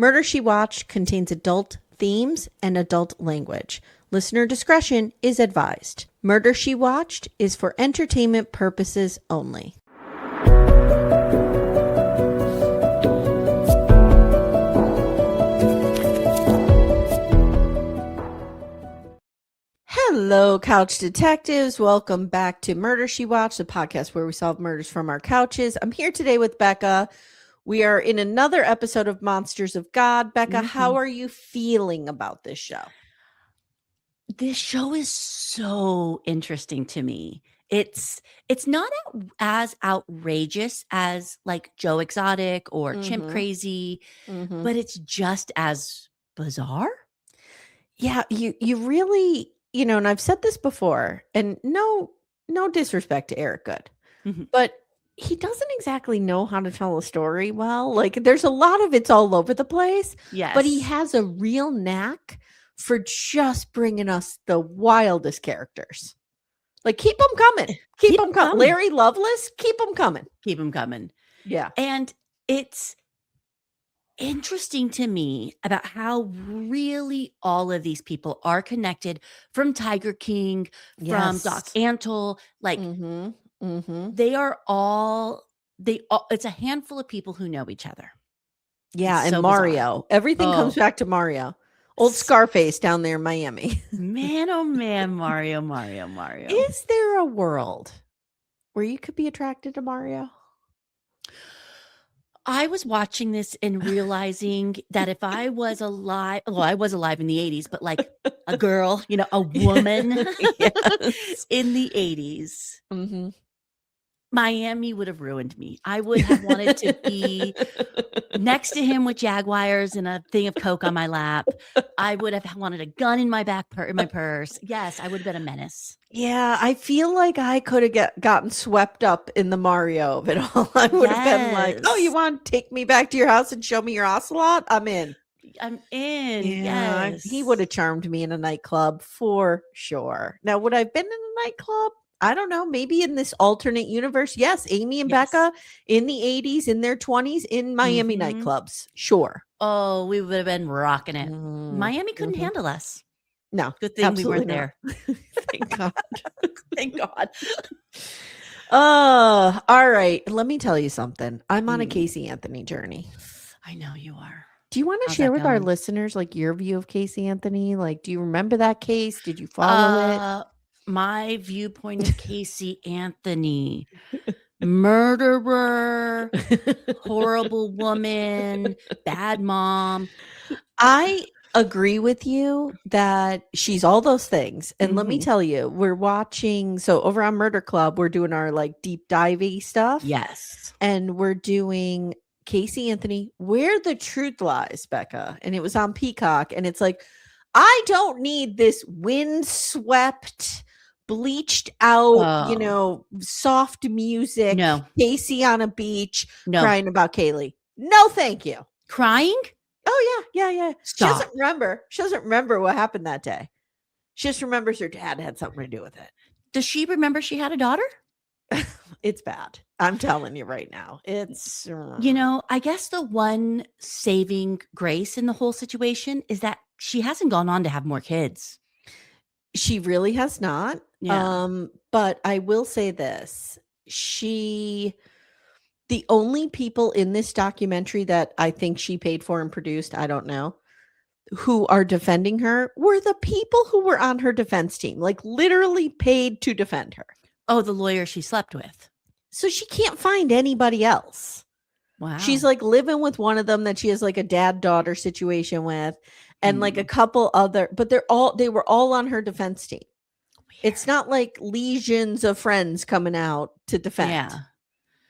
Murder, She Watched contains adult themes and adult language. Listener discretion is advised. Murder, She Watched is for entertainment purposes only. Hello, couch detectives. Welcome back to Murder, She Watched, the podcast where we solve murders from our couches. I'm here today with Becca. We are in another episode of Monsters of God. Becca, how are you feeling about this show? This show is so interesting to me. It's not as outrageous as like Joe Exotic or Chimp Crazy, but it's just as bizarre. Yeah, you really, and I've said this before, and no disrespect to Eric Good, but he doesn't exactly know how to tell a story well. Like there's a lot of it's all over the place. Yes. But he has a real knack for just bringing us the wildest characters. Like keep them coming. Keep them coming. Larry Loveless, keep them coming. Keep them coming. Yeah. And it's interesting to me about how really all of these people are connected, from Tiger King, from Doc Antle, like they are all it's a handful of people who know each other. Yeah, and so Mario. Bizarre. Everything comes back to Mario. Old Scarface down there in Miami. Man, oh man, Mario. Is there a world where you could be attracted to Mario? I was watching this and realizing that if I was alive, well, I was alive in the 80s, but like a girl, a woman in the 80s, Miami would have ruined me. I would have wanted to be next to him with Jaguars and a thing of Coke on my lap. I would have wanted a gun in my in my purse. Yes, I would have been a menace. Yeah, I feel like I could have gotten swept up in the Mario of it all. I would have been like, "Oh, you want to take me back to your house and show me your ocelot? I'm in." Yeah, yes. He would have charmed me in a nightclub for sure. Now, would I have been in a nightclub? I don't know. Maybe in this alternate universe. Yes, Amy and Becca in the 80s, in their 20s, in Miami nightclubs. Sure. Oh, we would have been rocking it. Miami couldn't handle us. No. Good thing we weren't there. Thank God. Thank God. All right. Let me tell you something. I'm on a Casey Anthony journey. I know you are. Do you want to share with our listeners like your view of Casey Anthony? Like, do you remember that case? Did you follow it? My viewpoint of Casey Anthony, murderer, horrible woman, bad mom. I agree with you that she's all those things. And let me tell you, we're watching. So over on Murder Club, we're doing our like deep divey stuff. Yes. And we're doing Casey Anthony, Where the Truth Lies, Becca. And it was on Peacock. And it's like, I don't need this windswept, bleached out, soft music. No. Casey on a beach crying about Kaylee. No, thank you. Crying? Oh, yeah. Stop. She doesn't remember what happened that day. She just remembers her dad had something to do with it. Does she remember she had a daughter? It's bad. I'm telling you right now. It's I guess the one saving grace in the whole situation is that she hasn't gone on to have more kids. She really has not. Yeah. But I will say this. The only people in this documentary that I think she paid for and produced, I don't know, who are defending her were the people who were on her defense team, like literally paid to defend her. Oh, the lawyer she slept with. So she can't find anybody else. Wow. She's like living with one of them that she has like a dad-daughter situation with, and like a couple other, but they were all on her defense team. Weird. It's not like legions of friends coming out to defend.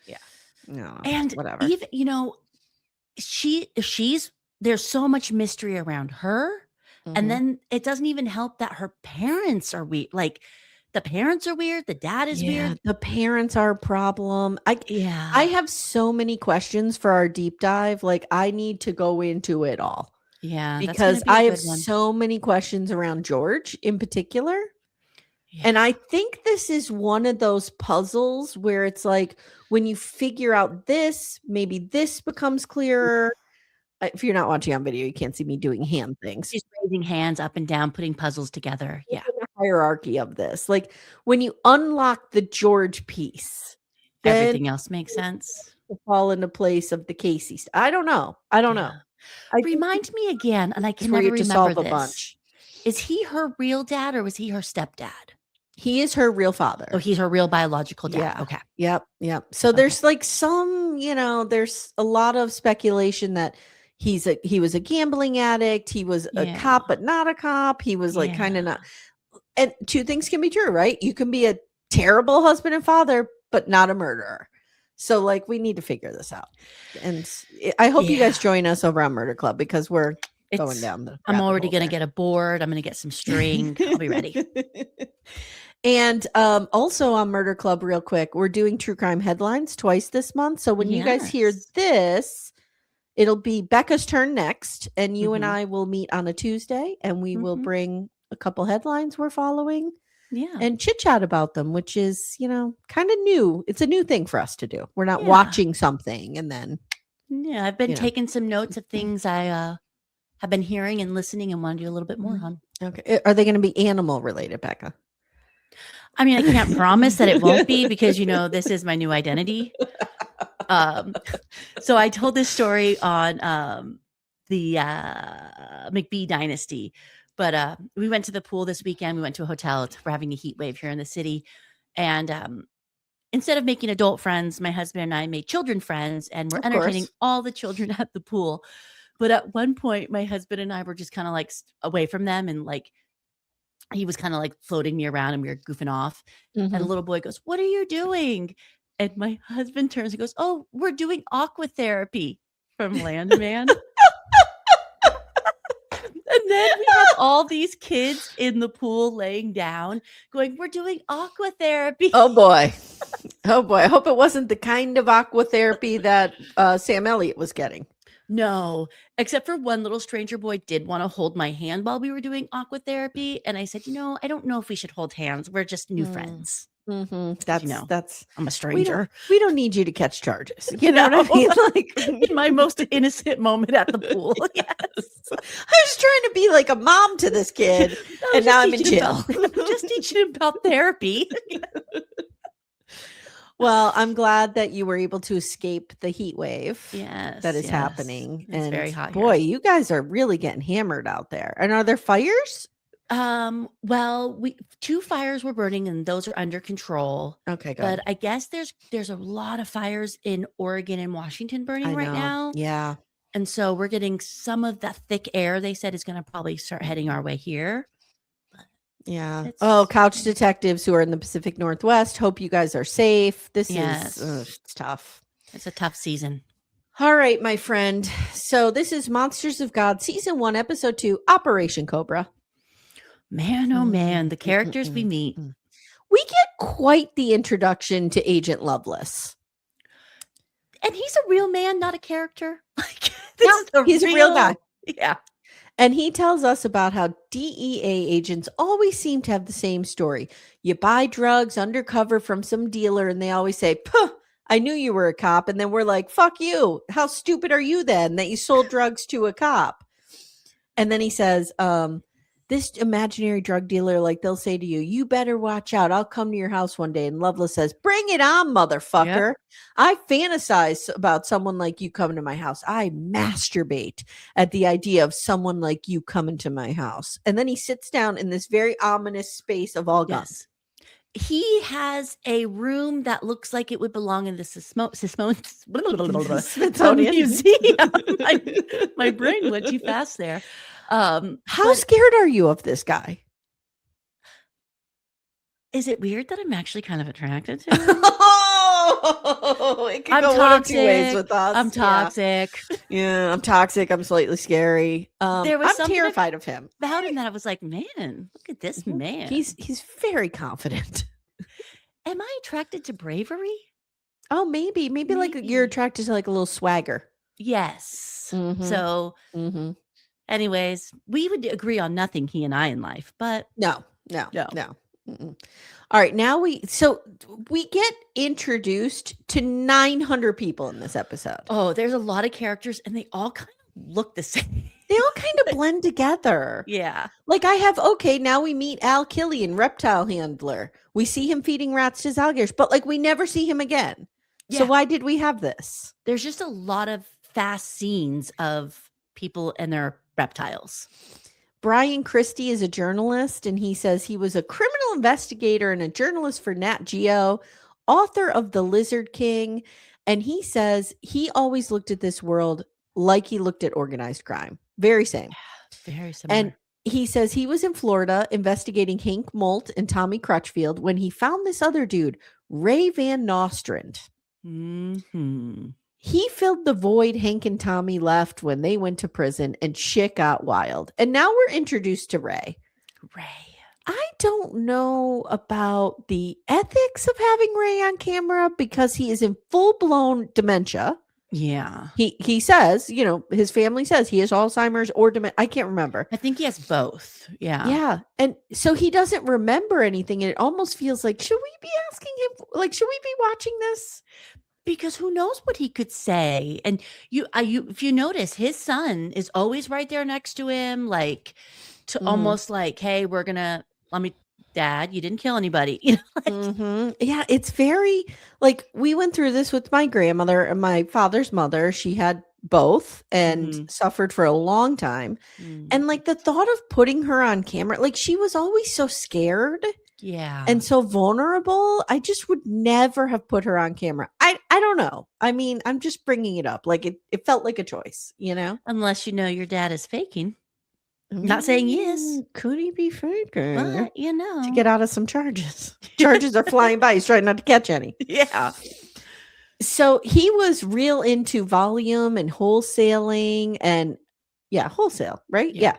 Yeah. No, and whatever. Even there's so much mystery around her, and then it doesn't even help that her parents are weird. Like the parents are weird, the dad is weird. The parents are a problem. I have so many questions for our deep dive. Like I need to go into it all. Yeah, because I have so many questions around George in particular. Yeah. And I think this is one of those puzzles where it's like when you figure out this, maybe this becomes clearer. if you're not watching on video, you can't see me doing hand things. She's raising hands up and down, putting puzzles together. Yeah. The hierarchy of this. Like when you unlock the George piece, then Everything else makes sense. to fall into place of the Casey. I don't know. I don't know. Remind me again, and I can never remember this. Is he her real dad or was he her stepdad? He is her real father. Oh, he's her real biological dad. Yeah. Okay. Yep. So there's like some, there's a lot of speculation that he was a gambling addict. He was a cop, but not a cop. He was like kind of not. And two things can be true, right? You can be a terrible husband and father, but not a murderer. So like we need to figure this out. And I hope you guys join us over on Murder Club because we're going down the. I'm already going to get a board. I'm going to get some string. I'll be ready. And also on Murder Club, real quick, we're doing true crime headlines twice this month. So when you guys hear this, it'll be Becca's turn next. And you and I will meet on a Tuesday and we will bring a couple headlines we're following. Yeah. And chit chat about them, which is, kind of new. It's a new thing for us to do. We're not watching something and then. Yeah, I've been taking some notes of things I have been hearing and listening and want to do a little bit more on. Okay. Are they going to be animal related, Becca? I mean, I can't promise that it won't be because, this is my new identity. So I told this story on the McBee dynasty, but we went to the pool this weekend. We went to a hotel. We're having a heat wave here in the city. And instead of making adult friends, my husband and I made children friends and we're entertaining all the children at the pool. But at one point, my husband and I were just kind of like away from them and like, he was kind of like floating me around and we were goofing off. And a little boy goes, "What are you doing?" And my husband turns and goes, "Oh, we're doing aqua therapy from Landman." And then we have all these kids in the pool laying down going, "We're doing aqua therapy." Oh boy. I hope it wasn't the kind of aqua therapy that Sam Elliott was getting. No, except for one little stranger boy did want to hold my hand while we were doing aqua therapy. And I said, I don't know if we should hold hands. We're just new friends. That's I'm a stranger. We don't need you to catch charges. You know what I mean? Like in my most innocent moment at the pool. Yes. I was trying to be like a mom to this kid. And now I'm in jail. Just teaching him about therapy. Well, I'm glad that you were able to escape the heat wave that is happening. It's very hot. Boy, you guys are really getting hammered out there. And are there fires? Well, 2 fires were burning and those are under control. Okay, good. But I guess there's a lot of fires in Oregon and Washington burning right now. Yeah. And so we're getting some of that thick air they said is going to probably start heading our way here. Yeah. Couch detectives who are in the Pacific Northwest. Hope you guys are safe. This is it's tough. It's a tough season. All right, my friend. So this is Monsters of God, Season 1, Episode 2, Operation Cobra. Man, oh man, the characters we meet. We get quite the introduction to Agent Loveless. And he's a real man, not a character. Like he's a real guy. Yeah. And he tells us about how DEA agents always seem to have the same story. You buy drugs undercover from some dealer and they always say, "Puh, I knew you were a cop." And then we're like, "Fuck you. How stupid are you then that you sold drugs to a cop?" And then he says, this imaginary drug dealer, like they'll say to you, "You better watch out. I'll come to your house one day." And Loveless says, "Bring it on, motherfucker. Yep. I fantasize about someone like you coming to my house. I masturbate at the idea of someone like you coming to my house." And then he sits down in this very ominous space of all guns. He has a room that looks like it would belong in the Smithsonian Museum. My brain went too fast there. How scared are you of this guy? Is it weird that I'm actually kind of attracted to him? It can go one of 2 ways with us. I'm toxic. Yeah, I'm toxic. I'm slightly scary. I'm terrified of him. About him that I was like, man, look at this man. He's very confident. Am I attracted to bravery? Oh, maybe like you're attracted to like a little swagger. Yes. So. Anyways, we would agree on nothing, he and I, in life, but no. All right, now we get introduced to 900 people in this episode. Oh, there's a lot of characters, and they all kind of look the same. They all kind of blend together. Yeah. Like I have, okay, now we meet Al Killian, reptile handler. We see him feeding rats to his alligators, but like we never see him again. So Yeah. why did we have this? There's just a lot of fast scenes of people and their reptiles. Brian Christie is a journalist, and he says he was a criminal investigator and a journalist for Nat Geo, author of The Lizard King. And he says he always looked at this world like he looked at organized crime. Very same. Very similar. And he says he was in Florida investigating Hank Molt and Tommy Crutchfield when he found this other dude, Ray Van Nostrand. Mm-hmm. He filled the void Hank and Tommy left when they went to prison, and shit got wild. And now we're introduced to Ray. I don't know about the ethics of having Ray on camera because he is in full-blown dementia. Yeah. He says, you know, his family says he has Alzheimer's or dementia. I can't remember. I think he has both. Yeah. Yeah. And so he doesn't remember anything. And it almost feels like, should we be asking him? Like, should we be watching this? Because who knows what he could say? And you, if you notice, his son is always right there next to him, like almost like, "Hey, Dad, you didn't kill anybody." You know, Yeah, it's very like we went through this with my grandmother and my father's mother. She had both and suffered for a long time. And like the thought of putting her on camera, like she was always so scared. Yeah. And so vulnerable. I just would never have put her on camera. I don't know. I mean, I'm just bringing it up. Like it felt like a choice, you know? Unless you know your dad is faking. Not saying he is. Could he be faking? But, you know. To get out of some charges. Charges are flying by. He's trying not to catch any. Yeah. So he was real into volume and wholesaling and wholesale, right? Yeah.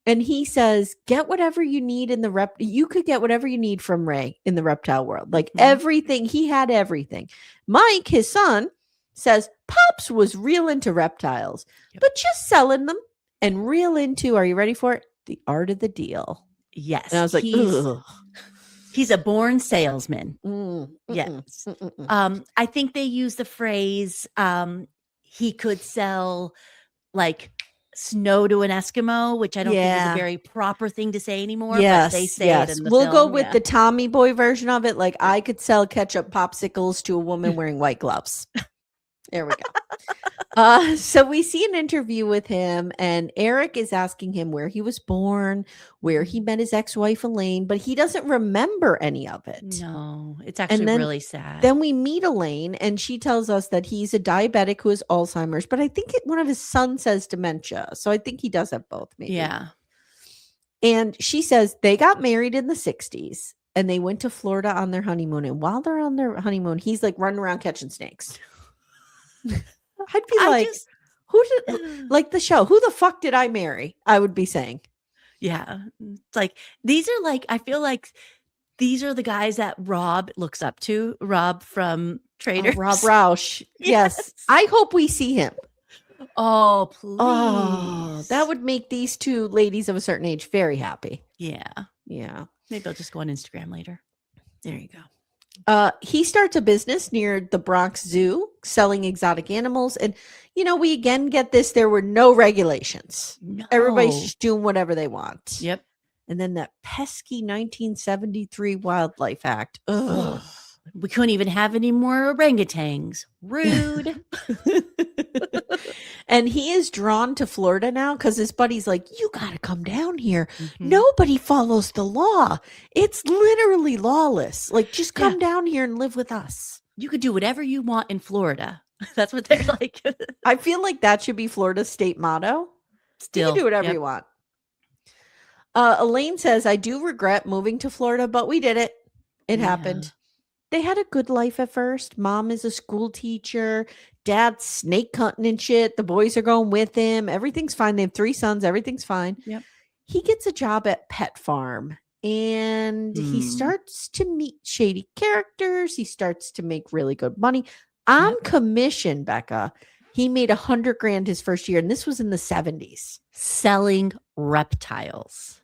And he says, get whatever you need in the you could get whatever you need from Ray in the reptile world. Like everything, he had everything. Mike, his son, says Pops was real into reptiles, but just selling them and real into, are you ready for it? The art of the deal. Yes. And I was like, he's a born salesman. Yes. I think they use the phrase, he could sell like snow to an Eskimo, which I don't think is a very proper thing to say anymore. Yes, but they say it in the we'll film. go with the Tommy Boy version of it. Like I could sell ketchup popsicles to a woman wearing white gloves. There we go. So we see an interview with him, and Eric is asking him where he was born, where he met his ex-wife Elaine, but he doesn't remember any of it. No, it's actually really sad. Then we meet Elaine, and she tells us that he's a diabetic who has Alzheimer's, but I think one of his sons says dementia. So I think he does have both, maybe. Yeah. And she says they got married in the 60s, and they went to Florida on their honeymoon. And while they're on their honeymoon, he's like running around catching snakes. I'd be like, who did, like the show, who the fuck did I marry? I would be saying. Yeah. It's like, these are like, I feel like these are the guys that Rob looks up to. Rob from Traders. Rob Roush. Yes. I hope we see him. Oh, please. Oh, that would make these two ladies of a certain age very happy. Yeah. Yeah. Maybe I'll just go on Instagram later. There you go. He starts a business near the Bronx Zoo selling exotic animals. And, you know, we again get this. There were no regulations. No. Everybody's just doing whatever they want. Yep. And then that pesky 1973 Wildlife Act. Ugh. We couldn't even have any more orangutans. Rude. And he is drawn to Florida now because his buddy's like, you got to come down here. Nobody follows the law. It's literally lawless. Like, just come down here and live with us. You could do whatever you want in Florida. That's what they're like. I feel like that should be Florida's state motto. Still, you can do whatever you want. Elaine says, I do regret moving to Florida, but we did it. It happened. They had a good life at first. Mom is a school teacher. Dad's snake hunting and shit. The boys are going with him. Everything's fine. They have 3 sons. Everything's fine. Yep. He gets a job at Pet Farm, and he starts to meet shady characters. He starts to make really good money. On commission, Becca, he made $100,000 his first year, and this was in the 70s. Selling reptiles.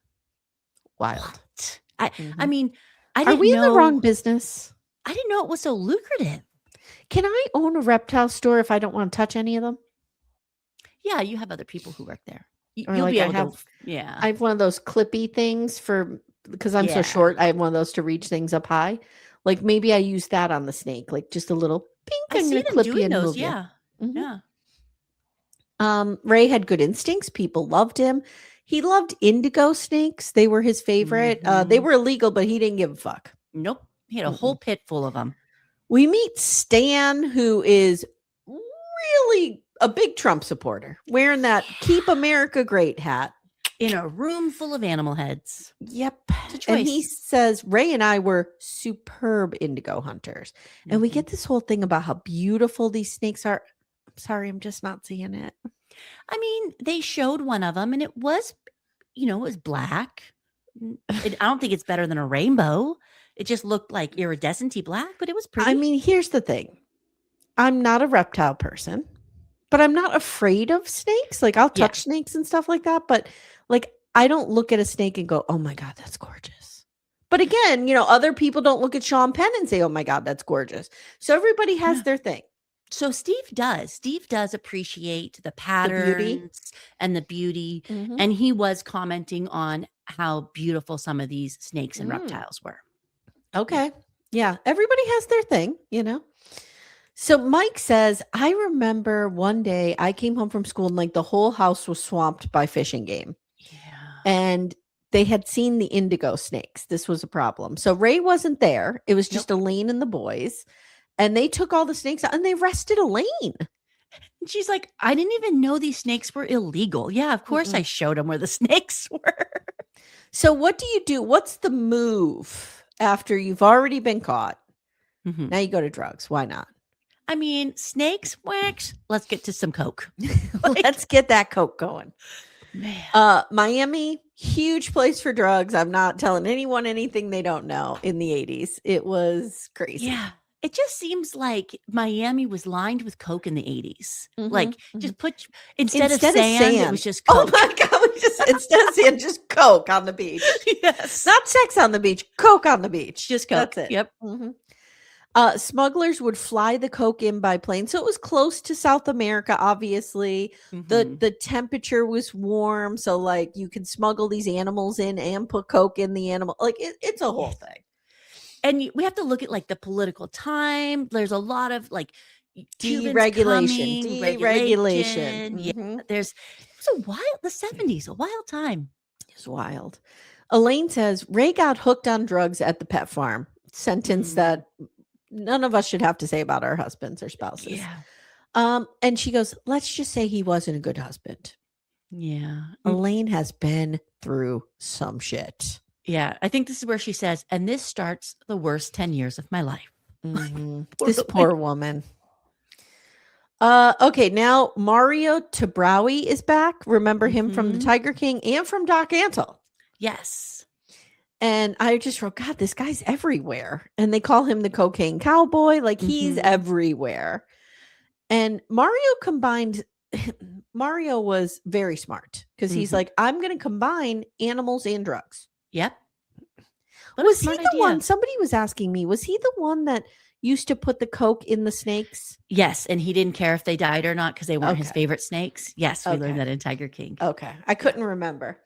Wild. What? I mean, I didn't Are we know, in the wrong business? I didn't know it was so lucrative. Can I own a reptile store if I don't want to touch any of them? Yeah, you have other people who work there. Or You'll like be I able have, to. Yeah. I have one of those clippy things because I'm so Yeah. short. I have one of those to reach things up high. Like maybe I use that on the snake, like just a little pink. I I'm see going to them clip you doing and those. move you. Yeah. Mhm. Yeah. Ray had good instincts. People loved him. He loved indigo snakes. They were his favorite. They Mhm. were illegal, but he didn't give a fuck. Nope. He had a whole pit full of them. We meet Stan, who is really a big Trump supporter, wearing that Keep America Great hat. In a room full of animal heads. Yep. It's a And he choice. says, Ray and I were superb indigo hunters. And we get this whole thing about how beautiful these snakes are. I'm sorry, I'm just not seeing it. I mean, they showed one of them and it was, it was black. I don't think it's better than a rainbow. It just looked like iridescent-y black, but it was pretty. I mean, here's the thing. I'm not a reptile person, but I'm not afraid of snakes. Like I'll touch snakes and stuff like that. But like, I don't look at a snake and go, oh my God, that's gorgeous. But again, other people don't look at Sean Penn and say, oh my God, that's gorgeous. So everybody has their thing. So Steve does. Steve does appreciate the patterns and the beauty. Mhm. And he was commenting on how beautiful some of these snakes and reptiles were. Okay. Yeah. Everybody has their thing, So Mike says, I remember one day I came home from school and like the whole house was swamped by fishing game. Yeah. And they had seen the indigo snakes. This was a problem. So Ray wasn't there. It was just Elaine and the boys. And they took all the snakes out and they arrested Elaine. And she's like, I didn't even know these snakes were illegal. Yeah, of course I showed them where the snakes were. So what do you do? What's the move after you've already been caught? Mm-hmm. Now you go to drugs. Why not? I mean, snakes, wax. Let's get to some coke. Let's get that coke going. Man. Miami, huge place for drugs. I'm not telling anyone anything they don't know. In the 80s, it was crazy. Yeah. It just seems like Miami was lined with coke in the 80s. Like, just put instead of sand, it was just coke. Oh my God! Instead of sand, just coke on the beach. Yes, not sex on the beach, coke on the beach. Just coke. That's it. Yep. Smugglers would fly the coke in by plane, so it was close to South America. Obviously, the temperature was warm, so like you could smuggle these animals in and put coke in the animal. Like it's a whole thing. And we have to look at like the political time. There's a lot of like deregulation. Yeah, it was a wild, the 70s, a wild time. It's wild. Elaine says Ray got hooked on drugs at the pet farm. Sentence that none of us should have to say about our husbands or spouses. Yeah. And she goes, let's just say he wasn't a good husband. Yeah. Elaine has been through some shit. Yeah. I think this is where she says, and this starts the worst 10 years of my life. This poor woman. Okay, now Mario Tabrawi is back. Remember him from the Tiger King and from Doc Antle. Yes. And I just wrote, God, this guy's everywhere. And they call him the cocaine cowboy. Like he's everywhere. And Mario was very smart because he's like, I'm going to combine animals and drugs. Yep. Was he the one? Somebody was asking me, was he the one that used to put the coke in the snakes? Yes. And he didn't care if they died or not because they weren't his favorite snakes. Yes. We learned that in Tiger King. Okay. I couldn't remember.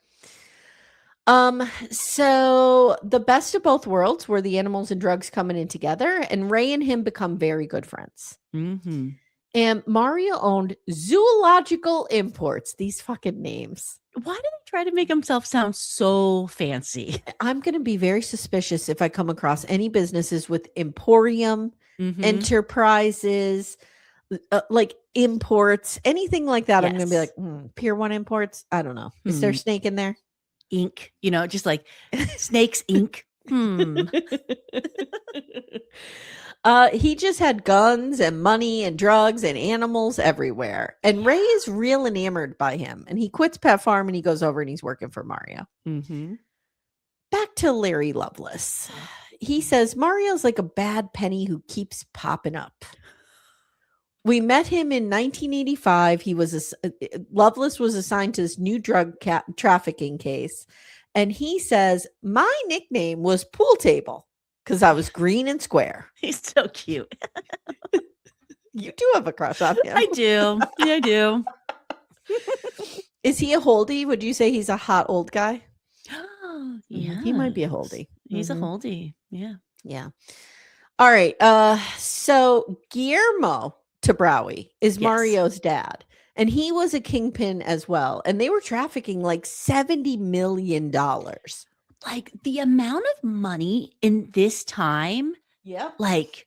So the best of both worlds were the animals and drugs coming in together, and Ray and him become very good friends. And Mario owned Zoological Imports. These fucking names. Why do they try to make himself sound so fancy? I'm going to be very suspicious if I come across any businesses with Emporium, Enterprises, like imports, anything like that. I'm going to be like, Pier 1 Imports. I don't know. Is there a snake in there? Ink, just like Snakes Ink. He just had guns and money and drugs and animals everywhere. And Ray is real enamored by him. And he quits Pet Farm and he goes over and he's working for Mario. Back to Larry Lovelace. He says Mario's like a bad penny who keeps popping up. We met him in 1985. Lovelace was assigned to this new drug trafficking case. And he says, my nickname was Pool Table because I was green and square. He's so cute. You do have a crush on him. I do. Yeah, I do. Is he a holdie? Would you say he's a hot old guy? Yeah. He might be a holdie. He's a holdie. Yeah. Yeah. All right. So Guillermo Tabrawi is Yes. Mario's dad, and he was a kingpin as well. And they were trafficking like $70 million. Like the amount of money in this time, Yep. like,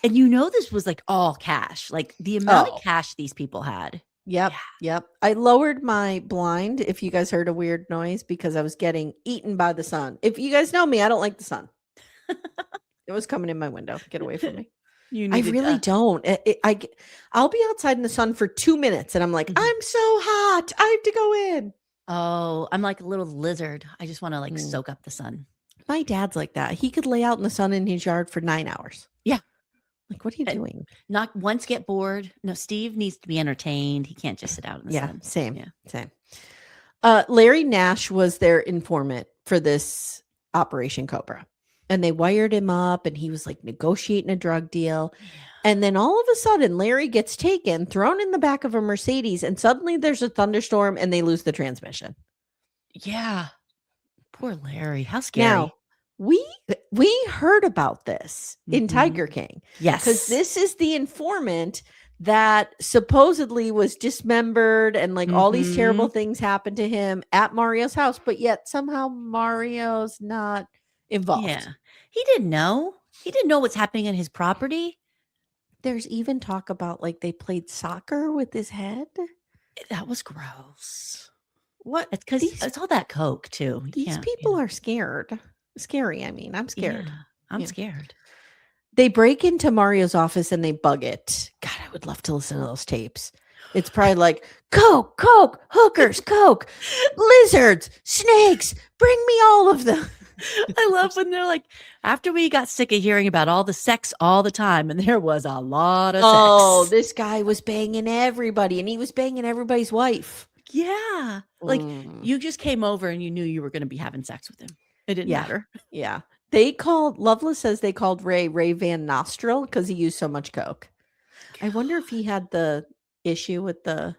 and this was like all cash, like the amount of cash these people had. Yep. Yeah. Yep. I lowered my blind if you guys heard a weird noise because I was getting eaten by the sun. If you guys know me, I don't like the sun. It was coming in my window. Get away from me. I really don't. I'll be outside in the sun for 2 minutes and I'm like, I'm so hot. I have to go in. Oh, I'm like a little lizard. I just want to like soak up the sun. My dad's like that. He could lay out in the sun in his yard for 9 hours. Yeah. Like, what are you doing? Not once get bored. No, Steve needs to be entertained. He can't just sit out in the sun. Same. Larry Nash was their informant for this Operation Cobra. And they wired him up and he was like negotiating a drug deal. Yeah. And then all of a sudden, Larry gets taken, thrown in the back of a Mercedes, and suddenly there's a thunderstorm and they lose the transmission. Yeah. Poor Larry. How scary. Now, we heard about this in Tiger King. Yes. Because this is the informant that supposedly was dismembered and like all these terrible things happened to him at Mario's house, but yet somehow Mario's not involved. Yeah. He didn't know. He didn't know what's happening in his property. There's even talk about like they played soccer with his head. That was gross. What? It's because it's all that coke too. These people are scared. Scary. I mean, I'm scared. Yeah, I'm scared. They break into Mario's office and they bug it. God, I would love to listen to those tapes. It's probably like coke, hookers, coke, lizards, snakes. Bring me all of them. I love when they're like, after we got sick of hearing about all the sex all the time, and there was a lot of sex. Oh, this guy was banging everybody, and he was banging everybody's wife. Yeah. Like you just came over and you knew you were going to be having sex with him. It didn't matter. Yeah. Loveless says they called Ray Van Nostrand because he used so much coke. God. I wonder if he had the issue with the,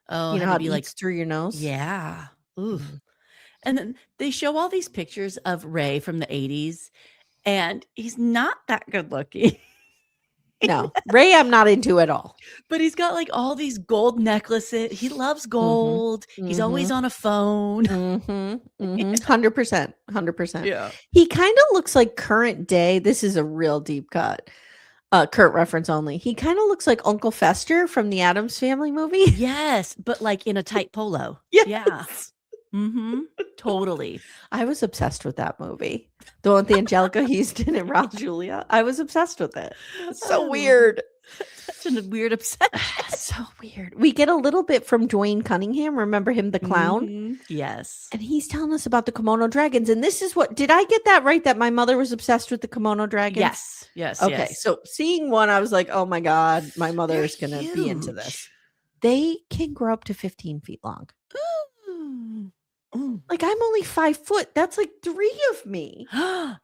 how it be like through your nose. Yeah. Ooh. And then they show all these pictures of Ray from the 80s, and he's not that good looking. No, Ray, I'm not into at all. But he's got like all these gold necklaces. He loves gold. He's always on a phone. 100%. Yeah. He kind of looks like current day. This is a real deep cut. Kurt reference only. He kind of looks like Uncle Fester from the Addams Family movie. Yes, but like in a tight polo. Yes. Yeah. Totally. I was obsessed with that movie. The one with Angelica Houston and Raul Julia. I was obsessed with it. It's so weird. Such a weird obsession. So weird. We get a little bit from Dwayne Cunningham. Remember him, the clown? Yes. And he's telling us about the kimono dragons. And this is what, did I get that right? That my mother was obsessed with the kimono dragons? Yes. Okay. Yes. So seeing one, I was like, oh my God, my mother is going to be into this. They can grow up to 15 feet long. Ooh. Like I'm only 5 foot. That's like 3 of me. Oh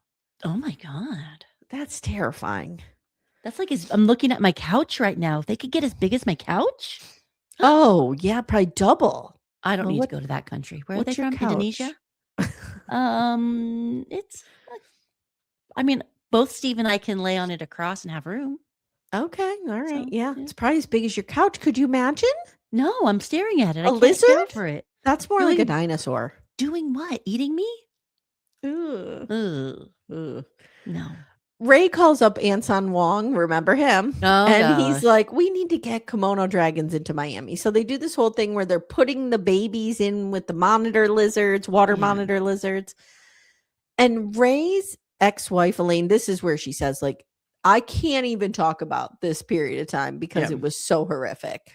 my God. That's terrifying. That's like I'm looking at my couch right now. They could get as big as my couch. Oh yeah, probably double. I don't need to go to that country. Where are they from? Couch? Indonesia? It's. I mean, both Steve and I can lay on it across and have room. Okay, all right, so, yeah. It's probably as big as your couch. Could you imagine? No, I'm staring at it. A lizard? For it. That's more like a dinosaur. Doing what? Eating me? Ooh. No. Ray calls up Anson Wong, remember him? Oh, and he's like, we need to get kimono dragons into Miami. So they do this whole thing where they're putting the babies in with the monitor lizards, water monitor lizards. And Ray's ex-wife, Elaine, this is where she says, like, I can't even talk about this period of time because it was so horrific.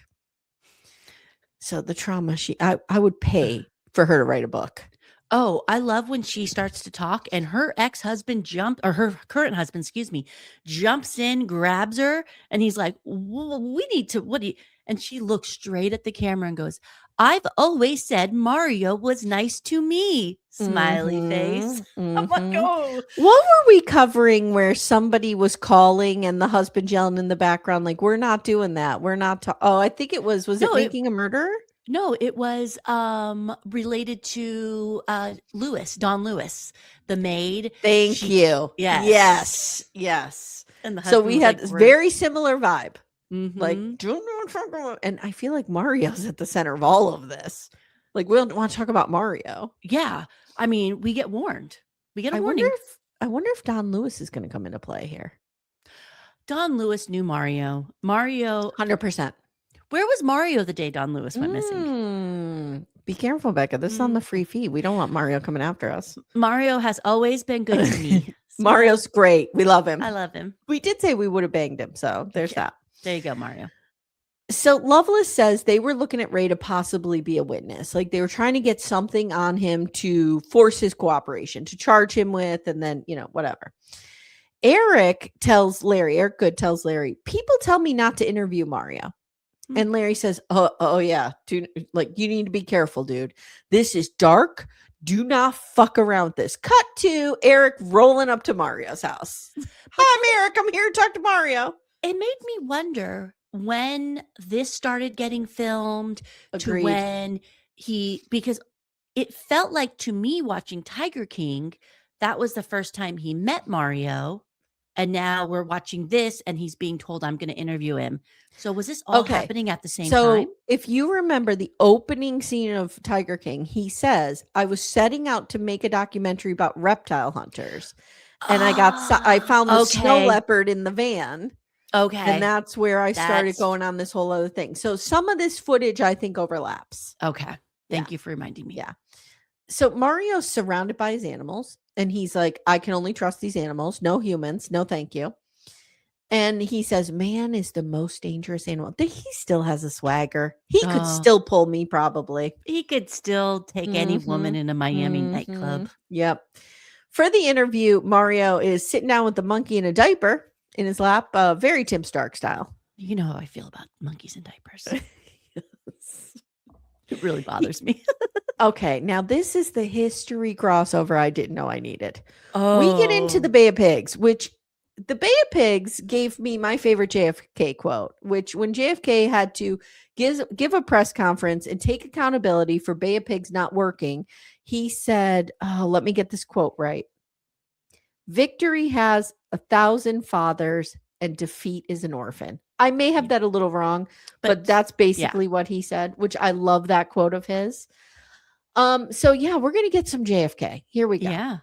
So the trauma, I would pay for her to write a book. Oh, I love when she starts to talk and her ex-husband her current husband, jumps in, grabs her, and he's like, we need to, and she looks straight at the camera and goes, I've always said Mario was nice to me. Smiley face. I'm like, oh. What were we covering where somebody was calling and the husband yelling in the background, like, we're not doing that. We're not. I think it was it Making a Murderer? No, it was related to Don Lewis, the maid. Thank you. Yes. Yes. And the So husband we was had like, this we're very similar vibe. Like, mm-hmm. and I feel like Mario's at the center of all of this. Like, we don't want to talk about Mario. Yeah. I mean, we get warned. We get a I warning. wonder if Don Lewis is going to come into play here. Don Lewis knew Mario. 100%. Where was Mario the day Don Lewis went missing? Be careful, Becca. This is on the free feed. We don't want Mario coming after us. Mario has always been good to me. Mario's great. We love him. I love him. We did say we would have banged him. So there's that. There you go, Mario. So Lovelace says they were looking at Ray to possibly be a witness. Like they were trying to get something on him to force his cooperation, to charge him with, and then, whatever. Eric Good tells Larry, people tell me not to interview Mario. And Larry says, oh yeah, you need to be careful, dude. This is dark. Do not fuck around with this. Cut to Eric rolling up to Mario's house. Hi, I'm Eric. I'm here to talk to Mario. It made me wonder when this started getting filmed. Agreed. To when because it felt like to me watching Tiger King, that was the first time he met Mario. And now we're watching this and he's being told I'm going to interview him. So was this all happening at the same time? So if you remember the opening scene of Tiger King, he says, I was setting out to make a documentary about reptile hunters. And I found the snow leopard in the van. Okay. And that's where I started going on this whole other thing. So some of this footage I think overlaps. Okay. Thank you for reminding me. Yeah. So Mario's surrounded by his animals. And he's like, I can only trust these animals. No humans. No, thank you. And he says, man is the most dangerous animal. He still has a swagger. He could still pull me probably. He could still take any woman in a Miami nightclub. Yep. For the interview, Mario is sitting down with the monkey in a diaper in his lap, very Tim Stark style. You know how I feel about monkeys in diapers. Yes. It really bothers me. Okay, now this is the history crossover I didn't know I needed. We get into the Bay of Pigs, which the Bay of Pigs gave me my favorite JFK quote, which when JFK had to give a press conference and take accountability for Bay of Pigs not working, he said, let me get this quote right. Victory has 1,000 fathers and defeat is an orphan. I may have that a little wrong, but that's basically what he said, which I love that quote of his. So yeah, we're going to get some JFK. Here we go. Yeah.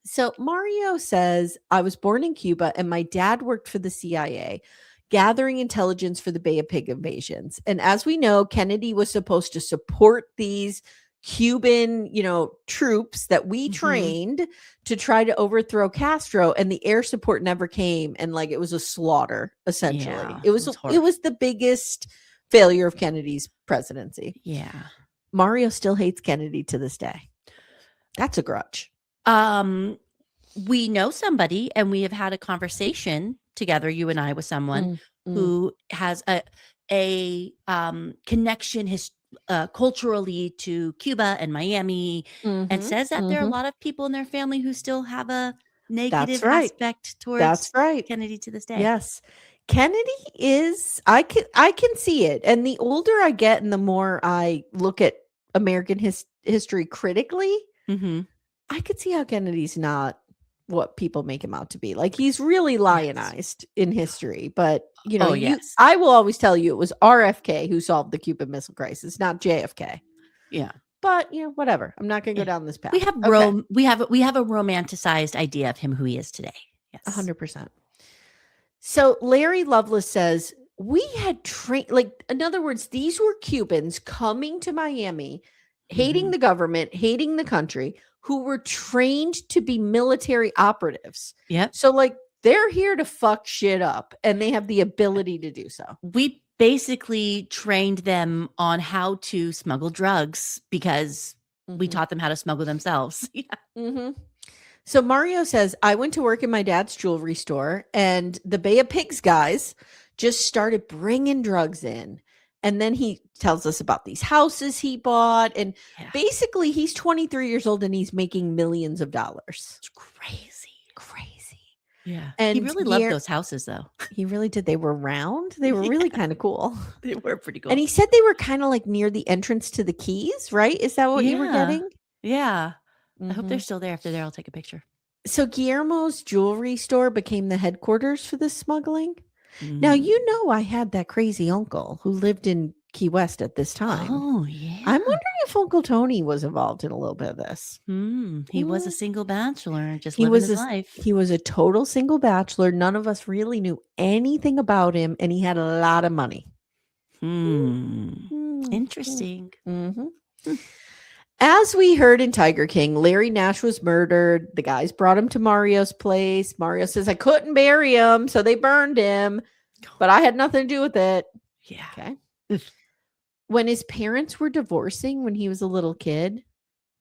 So Mario says, I was born in Cuba and my dad worked for the CIA, gathering intelligence for the Bay of Pig invasions. And as we know, Kennedy was supposed to support these Cuban, troops that we trained to try to overthrow Castro, and the air support never came. And it was a slaughter, essentially. Yeah, it was the biggest failure of Kennedy's presidency. Yeah. Mario still hates Kennedy to this day. That's a grudge. We know somebody and we have had a conversation together, you and I, with someone who has a connection culturally to Cuba and Miami, and says that there are a lot of people in their family who still have a negative aspect towards Kennedy to this day. Yes. Kennedy is, I can see it. And the older I get and the more I look at American history critically, I could see how Kennedy's not what people make him out to be. He's really lionized in history, but I will always tell you it was RFK who solved the Cuban Missile Crisis, not JFK. Yeah. But whatever. I'm not going to go down this path. We have we have a romanticized idea of him who he is today. Yes. 100%. So Larry Lovelace says, we had trained, in other words, these were Cubans coming to Miami, hating the government, hating the country, who were trained to be military operatives. Yep. So they're here to fuck shit up and they have the ability to do so. We basically trained them on how to smuggle drugs because we taught them how to smuggle themselves. Yeah. So Mario says, I went to work in my dad's jewelry store and the Bay of Pigs guys just started bringing drugs in. And then he tells us about these houses he bought. And basically he's 23 years old and he's making millions of dollars. It's crazy. Yeah. He And really loved those houses, though. He really did. They were round. They were really kind of cool. They were pretty cool. And he said they were kind of like near the entrance to the Keys, right? Is that what you were getting? Yeah. I hope they're still there. If they're there, I'll take a picture. So Guillermo's jewelry store became the headquarters for this smuggling. Now, you know, I had that crazy uncle who lived in Key West at this time. Oh, yeah. I'm wondering if Uncle Tony was involved in a little bit of this. He was a single bachelor, just living his life. He was a total single bachelor. None of us really knew anything about him, and he had a lot of money. Interesting. As we heard in Tiger King, Larry Nash was murdered. The guys brought him to Mario's place. Mario says, I couldn't bury him, so they burned him, but I had nothing to do with it. Yeah. Okay. When his parents were divorcing when he was a little kid,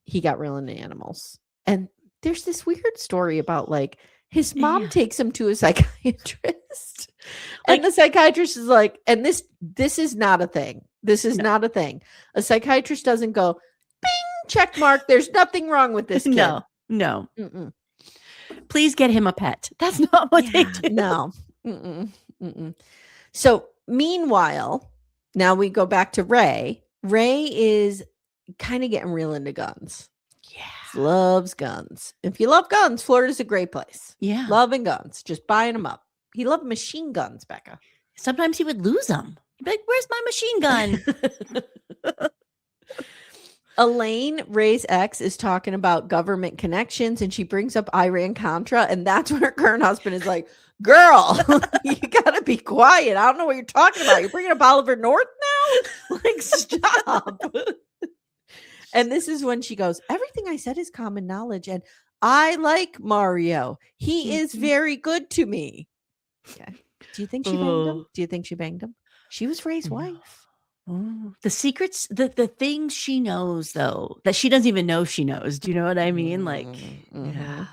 he got real into animals. And there's this weird story about like his mom takes him to a psychiatrist. And the psychiatrist is like, and this is not a thing. This is not a thing. A psychiatrist doesn't go, bing, check mark. There's nothing wrong with this kid. No. Please get him a pet. That's not what they do. No. So meanwhile, now we go back to Ray. Ray is kind of getting real into guns. Yeah. Loves guns. If you love guns, Florida's a great place. Yeah. Loving guns. Just buying them up. He loved machine guns, Becca. Sometimes he would lose them. He'd be like, where's my machine gun? Elaine, Ray's ex, is talking about government connections, and she brings up Iran-Contra, and that's when her current husband is like, girl, you gotta be quiet. I don't know what you're talking about. You're bringing up Oliver North now? Like, stop. And this is when she goes, everything I said is common knowledge, and I like Mario. He is very good to me. Okay. Do you think she banged him? Do you think she banged him? She was Ray's wife. The secrets, the things she knows, though, that she doesn't even know she knows. Do you know what I mean? Like, yeah.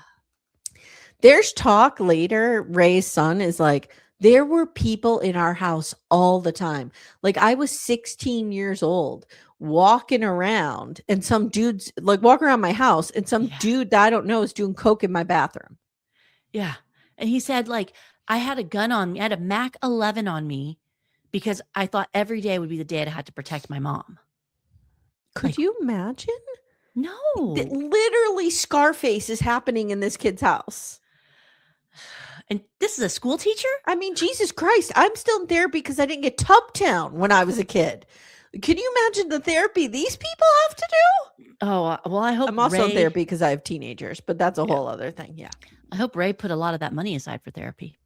There's talk later. Ray's son is like, there were people in our house all the time. Like, I was 16 years old walking around, and some dudes like walk around my house, and some dude that I don't know is doing coke in my bathroom. Yeah. And he said, like, I had a gun on me. I had a Mac 11 on me because I thought every day would be the day I had to protect my mom. Could you imagine? No. Literally Scarface is happening in this kid's house. And this is a school teacher? I mean, Jesus Christ. I'm still in therapy because I didn't get Tubtown when I was a kid. Can you imagine the therapy these people have to do? Oh, well, I hope I'm also in therapy because I have teenagers, but that's a whole other thing. Yeah. I hope Ray put a lot of that money aside for therapy.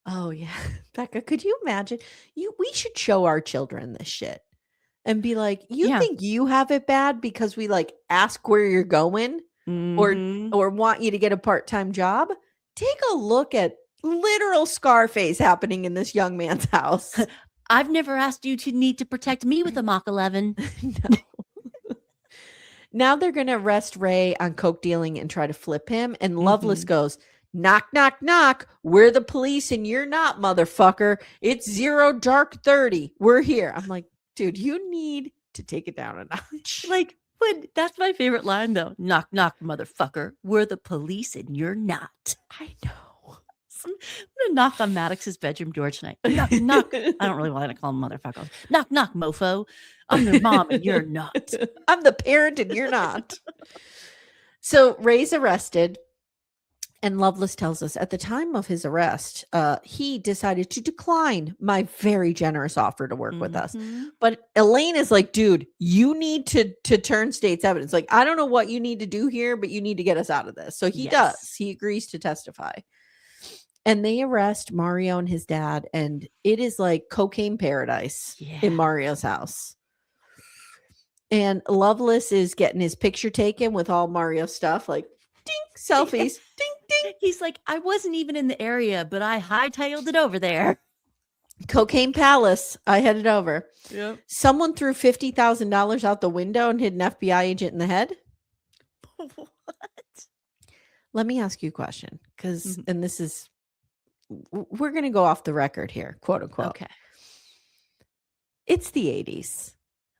Oh, yeah. Becca, could you imagine? We should show our children this shit and be like, you think you have it bad because we like ask where you're going or want you to get a part-time job? Take a look at literal Scarface happening in this young man's house. I've never asked you to need to protect me with a Mach 11. No. Now they're going to arrest Ray on coke dealing and try to flip him. And Loveless goes, knock, knock, knock. We're the police and you're not, motherfucker. It's 0 dark 30. We're here. I'm like, dude, you need to take it down a notch. Like, that's my favorite line, though. Knock, knock, motherfucker. We're the police and you're not. I know. I'm going to knock on Maddox's bedroom door tonight. Knock, knock. I don't really want to call him motherfucker. Knock, knock, mofo. I'm your mom and you're not. I'm the parent and you're not. So Ray's arrested. And Loveless tells us at the time of his arrest, he decided to decline my very generous offer to work with us. But Elaine is like, dude, you need to turn state's evidence. Like, I don't know what you need to do here, but you need to get us out of this. So he does. He agrees to testify. And they arrest Mario and his dad. And it is like cocaine paradise in Mario's house. And Loveless is getting his picture taken with all Mario's stuff, like, ding, selfies, ding, ding. He's like, I wasn't even in the area, but I hightailed it over there. Cocaine Palace. I headed over. Yep. Someone threw $50,000 out the window and hit an FBI agent in the head. What? Let me ask you a question, because, and this is, we're going to go off the record here, quote unquote. Okay. It's the 80s.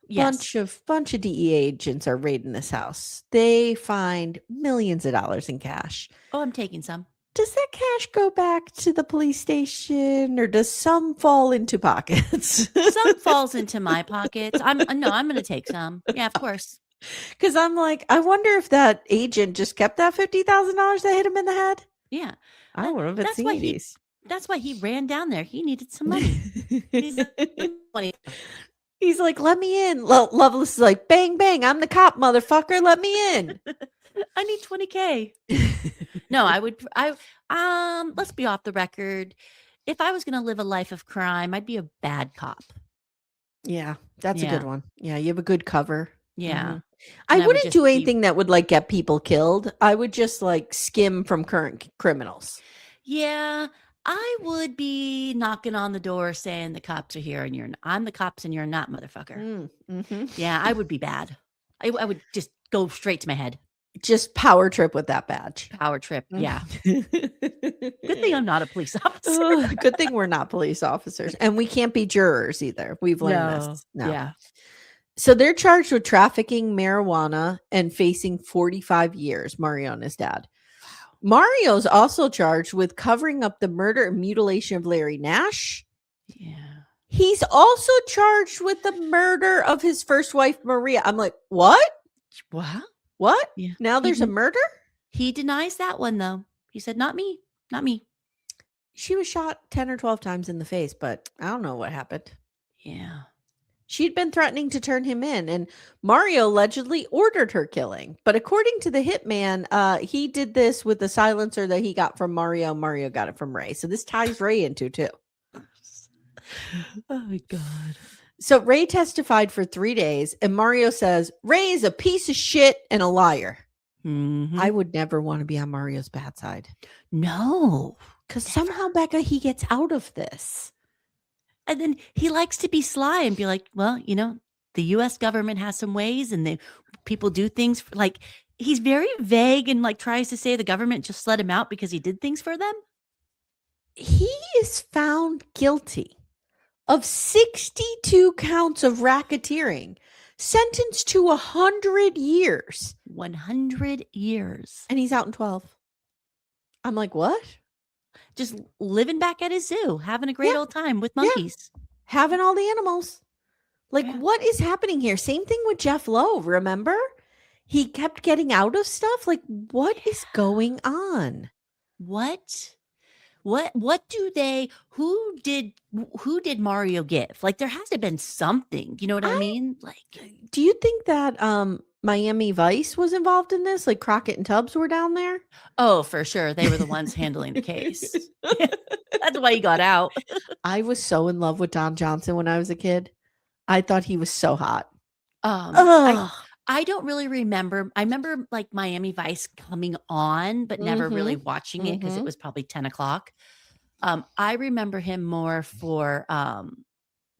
Yes. Bunch of DEA agents are raiding this house. They find millions of dollars in cash. Oh, I'm taking some. does that cash go back to the police station or does some fall into pockets? Some falls into my pockets. I'm going to take some. Yeah, of course. Because I'm like, I wonder if that agent just kept that $50,000 that hit him in the head. Yeah. I don't know if it's the 80s. That's why he ran down there. He needed some money. He's like, let me in. Loveless is like, bang, bang. I'm the cop, motherfucker. Let me in. I need 20K. No, let's be off the record. If I was going to live a life of crime, I'd be a bad cop. Yeah, that's a good one. Yeah, you have a good cover. Yeah. Mm-hmm. I wouldn't do anything that would like get people killed. I would just like skim from current criminals. Yeah, I would be knocking on the door saying the cops are here and I'm the cops and you're not, motherfucker. Mm-hmm. Yeah, I would be bad. I would just go straight to my head. Just power trip with that badge. Power trip. Yeah. Good thing I'm not a police officer. Good thing we're not police officers. And we can't be jurors either. We've learned this. No. Yeah. So they're charged with trafficking marijuana and facing 45 years, Mario and his dad. Wow. Mario's also charged with covering up the murder and mutilation of Larry Nash. Yeah. He's also charged with the murder of his first wife, Maria. I'm like, what? What? Yeah. Now there's a murder? He denies that one, though. He said, not me. Not me. She was shot 10 or 12 times in the face, but I don't know what happened. Yeah. She'd been threatening to turn him in, and Mario allegedly ordered her killing. But according to the hitman, he did this with the silencer that he got from Mario. Mario got it from Ray. So this ties Ray into too. Oh, my God. So Ray testified for 3 days, and Mario says, Ray is a piece of shit and a liar. Mm-hmm. I would never want to be on Mario's bad side. No. Because somehow, Becca, he gets out of this. And then he likes to be sly and be like, well, the U.S. government has some ways and people do things like he's very vague and like tries to say the government just let him out because he did things for them. He is found guilty of 62 counts of racketeering, sentenced to 100 years. 100 years. And he's out in 12. I'm like, what? Just living back at his zoo, having a great old time with monkeys. Yeah. Having all the animals. Like, what is happening here? Same thing with Jeff Lowe, remember? He kept getting out of stuff. Like, what is going on? What do they, who did Mario give? Like, there has to have been something, you know what I mean? Like, do you think that Miami Vice was involved in this? Like Crockett and Tubbs were down there? Oh, for sure. They were the ones handling the case. That's why he got out. I was so in love with Don Johnson when I was a kid. I thought he was so hot. I don't really remember. I remember like Miami Vice coming on, but never really watching it because it was probably 10 o'clock. I remember him more for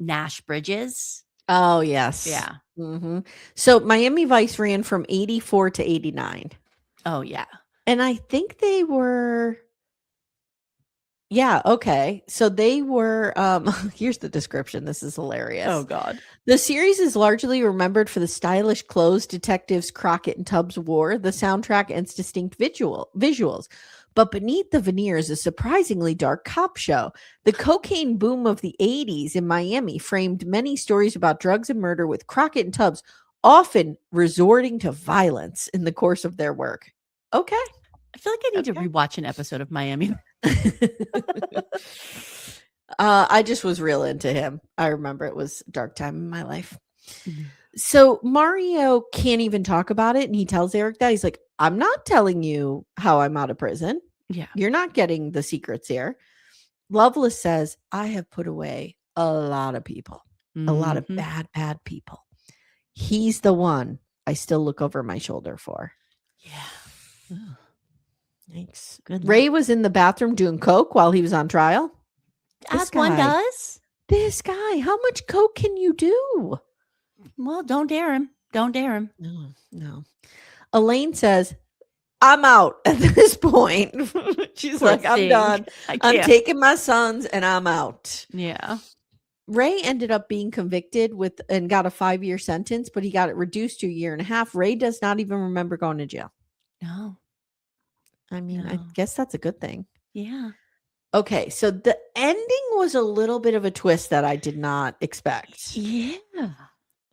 Nash Bridges. Oh, yes. Yeah. Mm-hmm. So Miami Vice ran from 84 to 89. Oh, yeah. And I think they were... Yeah, okay. So they were, here's the description. This is hilarious. Oh, God. The series is largely remembered for the stylish clothes detectives Crockett and Tubbs wore, the soundtrack, and its distinct visuals. But beneath the veneer is a surprisingly dark cop show. The cocaine boom of the 80s in Miami framed many stories about drugs and murder, with Crockett and Tubbs often resorting to violence in the course of their work. Okay. I feel like I need to rewatch an episode of Miami. I just was real into him. I remember it was a dark time in my life. Mm-hmm. So Mario can't even talk about it. And he tells Eric that he's like, I'm not telling you how I'm out of prison. Yeah. You're not getting the secrets here. Loveless says, I have put away a lot of people, a lot of bad people. He's the one I still look over my shoulder for. Yeah. Ugh. Thanks. Good. Ray was in the bathroom doing coke while he was on trial. As one does. This guy, how much coke can you do? Well, don't dare him. Don't dare him. No. Elaine says, I'm out at this point. She's like, I'm done. I'm taking my sons and I'm out. Yeah. Ray ended up being convicted and got a 5-year sentence, but he got it reduced to 1.5 years. Ray does not even remember going to jail. No. I mean, I No. guess that's a good thing. Yeah. Okay, so the ending was a little bit of a twist that I did not expect. Yeah.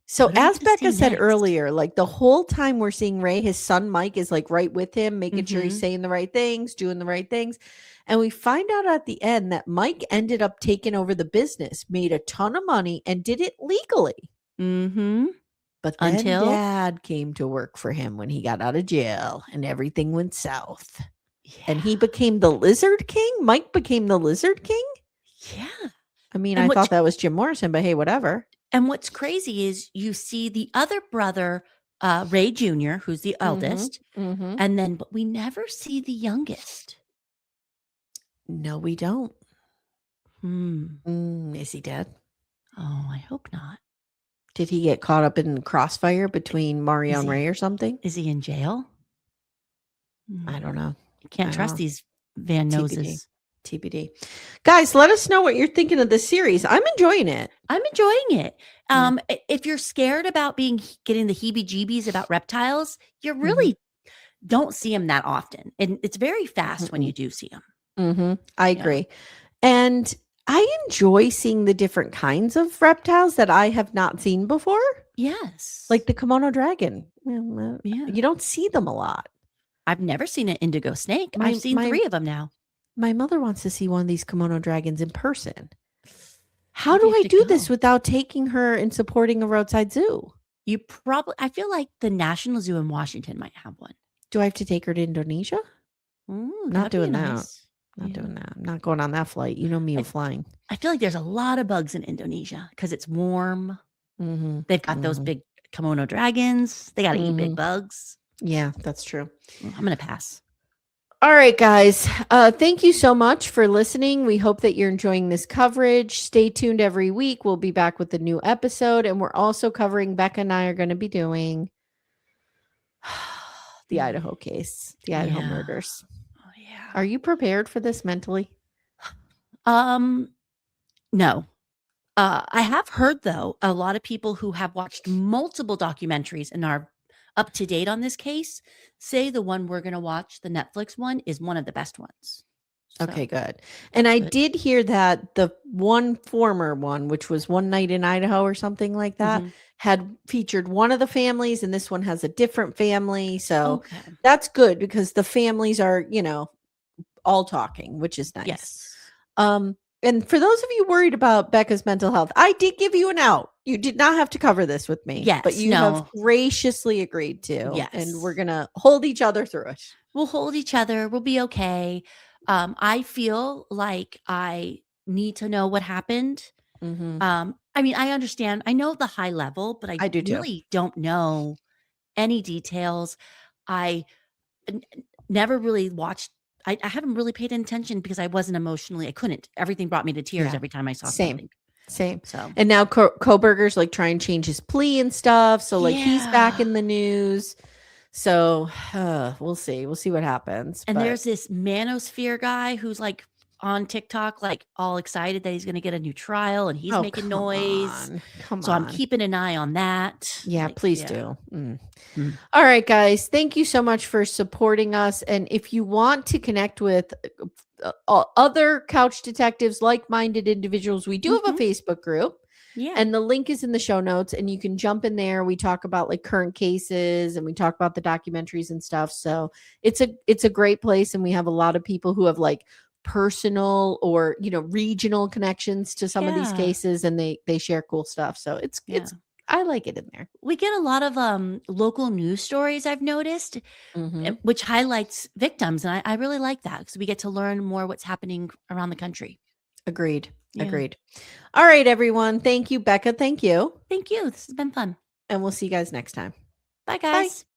So What are we as gonna see Becca said next? earlier, like the whole time we're seeing Ray, his son Mike is like right with him, making sure he's Mhm. saying the right things, doing the right things. And we find out at the end that Mike ended up taking over the business, made a ton of money, and did it legally. Mhm. But then Until dad came to work for him when he got out of jail and everything went south. And he yeah. became the Lizard King. Mike became the Lizard King. Yeah. I mean, And I what's thought that was Jim Morrison, but hey, whatever. and what's crazy is you see the other brother, Ray Jr., who's the eldest, Mm-hmm. and then but we never see the youngest. No, we don't. Hmm. Is he dead? Oh, I hope not. Did he get caught up in crossfire between Mario Is and he Ray or something? is he in jail? I don't know. You can't I trust don't. these Van TBD. Noses. TBD. Guys, let us know what you're thinking of this series. I'm enjoying it. I'm enjoying it. Yeah. If you're scared about getting the heebie-jeebies about reptiles, you Mhm. really don't see them that often, and it's very fast when you do see them. I Yeah. agree. And I enjoy seeing the different kinds of reptiles that I have not seen before. Yes. Like the kimono dragon. Yeah. You don't see them a lot. I've never seen an indigo snake. My- I've seen my- 3 of them now. My mother wants to see one of these kimono dragons in person. How Maybe do you have I to do this go. without taking her and supporting a roadside zoo? I feel like the National Zoo in Washington might have one. Do I have to take her to Indonesia? Ooh, Not that'd be doing that. nice. Not Yeah. doing that. I'm not going on that flight. You know me with flying. I feel like there's a lot of bugs in Indonesia because it's warm. Mm-hmm. They've got those big kimono dragons. They got to eat big bugs. Yeah, that's true. I'm going to pass. All right, guys. Thank you so much for listening. We hope that you're enjoying this coverage. Stay tuned every week. We'll be back with a new episode. And we're also covering, Becca and I are going to be doing the Idaho case, the Idaho Yeah. murders. Oh, yeah. Are you prepared for this mentally? No. I have heard, though, a lot of people who have watched multiple documentaries and are up to date on this case say the one we're going to watch, the Netflix one, is one of the best ones. So, Okay, good. And I good. did hear that the one former one, which was One Night in Idaho or something like that, had featured one of the families, and this one has a different family. So Okay. that's good because the families are, all talking, which is nice. Yes. And for those of you worried about Becca's mental health, I did give you an out. You did not have to cover this with me. But Yes, you have graciously agreed to. Yes. And we're going to hold each other through it. We'll hold each other. We'll be okay. I feel like I need to know what happened. I mean, I understand. I know the high level, but I do too. really don't know any details. I never really watched. I haven't really paid attention because I wasn't emotionally. I couldn't. Everything brought me to tears every time I saw something. Same. So, and now Koberger's like trying to change his plea and stuff. So like he's back in the news. So we'll see. We'll see what happens. And there's this manosphere guy who's like on TikTok, like all excited that he's going to get a new trial and he's making noise. So I'm keeping an eye on that. Yeah, please do. All right, guys. Thank you so much for supporting us. And if you want to connect with other couch detectives, like-minded individuals, we do have a Facebook group. Yeah. And the link is in the show notes and you can jump in there. We talk about like current cases and we talk about the documentaries and stuff. So it's a great place. And we have a lot of people who have like personal or, regional connections to some of these cases and they share cool stuff. So it's I like it in there. We get a lot of local news stories, I've noticed, which highlights victims. And I really like that because we get to learn more what's happening around the country. Agreed. All right, everyone. Thank you, Becca. Thank you. Thank you. This has been fun. And we'll see you guys next time. Bye, guys. Bye.